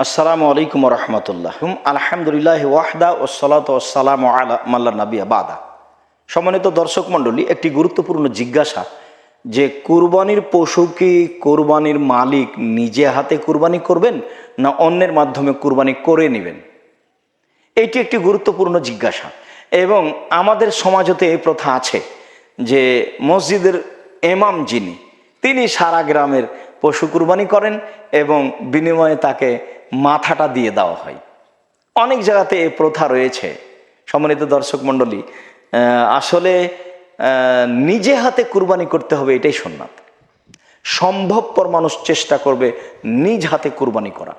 আসসালামু আলাইকুম রহমতুল্লাহ। আলহামদুলিল্লাহ ওয়াহদা ওয়াসসালাতু ওয়াসসালামু আলা মাল্লা নাবিয়া বাদা। সম্মানিত দর্শক মণ্ডলী, একটি গুরুত্বপূর্ণ জিজ্ঞাসা যে কুরবানির পশু কি কুরবানির মালিক নিজে হাতে কুরবানি করবেন না অন্যের মাধ্যমে কুরবানি করে নেবেন? এটি একটি গুরুত্বপূর্ণ জিজ্ঞাসা এবং আমাদের সমাজতে এই প্রথা আছে যে মসজিদের ইমাম যিনি তিনি সারা গ্রামের পশু কুরবানি করেন এবং বিনিময়ে তাকে মাথাটা দিয়ে দেওয়া হয়। অনেক জায়গাতে এই প্রথা রয়েছে। সম্মানিত দর্শক মণ্ডলী, আসলে নিজে হাতে কুরবানি করতে হবে, এটাই সুন্নাত। সম্ভবপর মানুষ চেষ্টা করবে নিজ হাতে কুরবানি করা,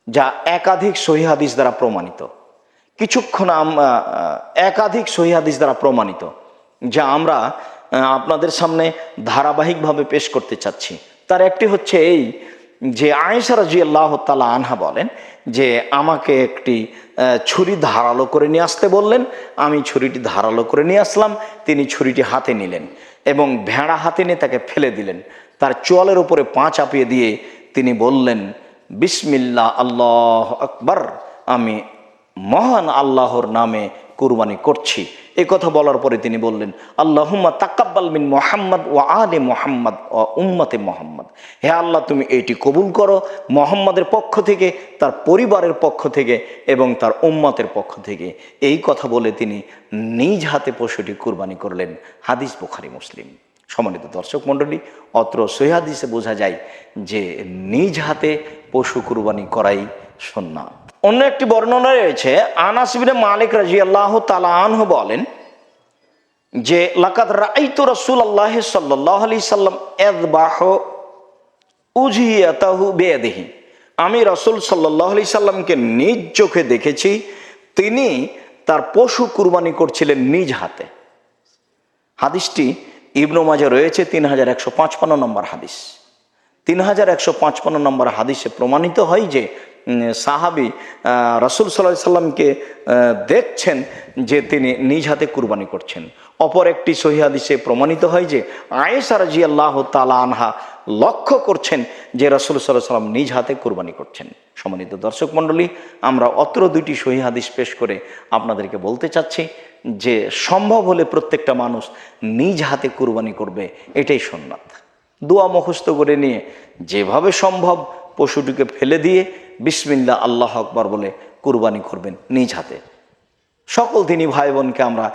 যা একাধিক সহিহ হাদিস দ্বারা প্রমাণিত। একাধিক সহিহ হাদিস দ্বারা প্রমাণিত, যা আমরা আপনাদের সামনে ধারাবাহিকভাবে পেশ করতে চাচ্ছি। তার একটি হচ্ছে এই যে আয়েশা রাদিয়াল্লাহু তাআলা আনহা বলেন যে আমাকে একটি ছুরি ধারালো করে নিয়ে আসতে বললেন, আমি ছুরিটি ধারালো করে নিয়ে আসলাম। তিনি ছুরিটি হাতে নিলেন এবং ভেড়া হাতে নিয়ে তাকে ফেলে দিলেন। তার চোয়ালের উপরে পা চাপিয়ে দিয়ে তিনি বললেন, বিসমিল্লাহ আল্লাহু আকবার, আমি মহান আল্লাহর নামে কুরবানি করছি। এই কথা বলার পরে তিনি বললেন, আল্লাহুম্মা তাকাব্বাল মিন মুহাম্মদ ওয়া আলি মুহাম্মদ ওয়া উম্মতে মুহাম্মদ। হে আল্লাহ, তুমি এইটি কবুল করো মুহাম্মাদের পক্ষ থেকে, তার পরিবারের পক্ষ থেকে এবং তার উম্মতের পক্ষ থেকে। এই কথা বলে তিনি নিজ হাতে পশুটি কুরবানি করলেন। হাদিস বুখারী মুসলিম। সম্মানিত দর্শক মণ্ডলী, অত্র সহিহ হাদিসে বোঝা যায় যে নিজ হাতে পশু কুরবানি করাই সুন্নাত। অন্য একটি বর্ণনা রয়েছে, আনাস ইবনে মালিক রাদিয়াল্লাহু তাআলা আনহু বলেন যে লাকাদ রাআইতু রাসূলুল্লাহ সাল্লাল্লাহু আলাইহি সাল্লাম ইয়াযবাহু উযহিয়াতাহু বিয়াদিহি। আমি রাসূল সাল্লাল্লাহু আলাইহি সাল্লামকে নিজ চোখে দেখেছি, তিনি তার পশু কুরবানি করছিলেন নিজ হাতে। হাদিসটি ইবনে মাজাহ রয়েছে 3155 নম্বর হাদিস। 3155 নম্বর হাদিসে প্রমাণিত হয় যে সাহাবী রাসূল সাল্লাল্লাহু আলাইহি সাল্লামকে দেখছেন যে তিনি নিজ হাতে কুরবানি করছেন। অপর একটি সহিহ হাদিসে প্রমাণিত হয় যে আয়েশা রাদিয়াল্লাহু তাআলা আনহা লক্ষ্য করছেন যে রাসূল সাল্লাল্লাহু আলাইহি সাল্লাম নিজ হাতে কুরবানি করছেন। সম্মানিত দর্শক মণ্ডলী, আমরা অত্র দুইটি সহিহ হাদিস পেশ করে আপনাদেরকে বলতে চাচ্ছি যে সম্ভব হলে প্রত্যেকটা মানুষ নিজ হাতে কুরবানি করবে, এটাই সুন্নাত। দোয়া মুখস্থ করে নিয়ে যেভাবে সম্ভব পশুটিকে ফেলে দিয়ে বিসমিল্লাহ আল্লাহু আকবার বলে কুরবানি করবেন নিজ হাতে। সকল দিনী ভাই বোনকে আমরা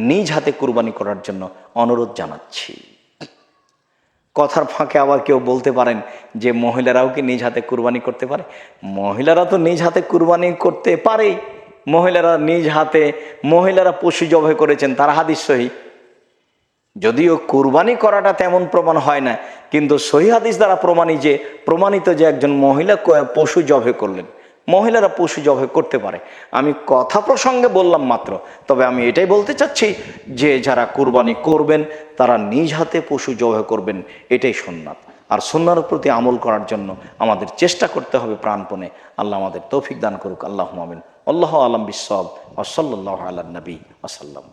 নিজ হাতে কুরবানি করার জন্য অনুরোধ জানাচ্ছি। কথার ফাঁকে আবার কেউ বলতে পারেন যে মহিলারাও কি নিজ হাতে কুরবানি করতে পারে? মহিলারা তো নিজ হাতে কুরবানি করতে পারে। মহিলারা পশু জবাই করেছেন, তার হাদিস সহিহ। যদিও কুরবানি করাটা তেমন প্রমাণ হয় না, কিন্তু সহিহ হাদিস দ্বারা প্রমাণিত যে একজন মহিলা পশু জবাই করলেন। মহিলারা পশু জবাই করতে পারে। আমি কথা প্রসঙ্গে বললাম মাত্র, তবে আমি এটাই বলতে চাচ্ছি যে যারা কুরবানি করবেন তারা নিজ হাতে পশু জবাই করবেন, এটাই সুন্নাত। আর সুন্নার প্রতি আমল করার জন্য আমাদের চেষ্টা করতে হবে প্রাণপণে। আল্লাহ আমাদের তৌফিক দান করুক। আল্লাহুম্মা আমিন। আল্লাহু আ'লাম বিস-সাওয়াব ওয়া সাল্লাল্লাহু আলা নবী ওয়া সাল্লাম।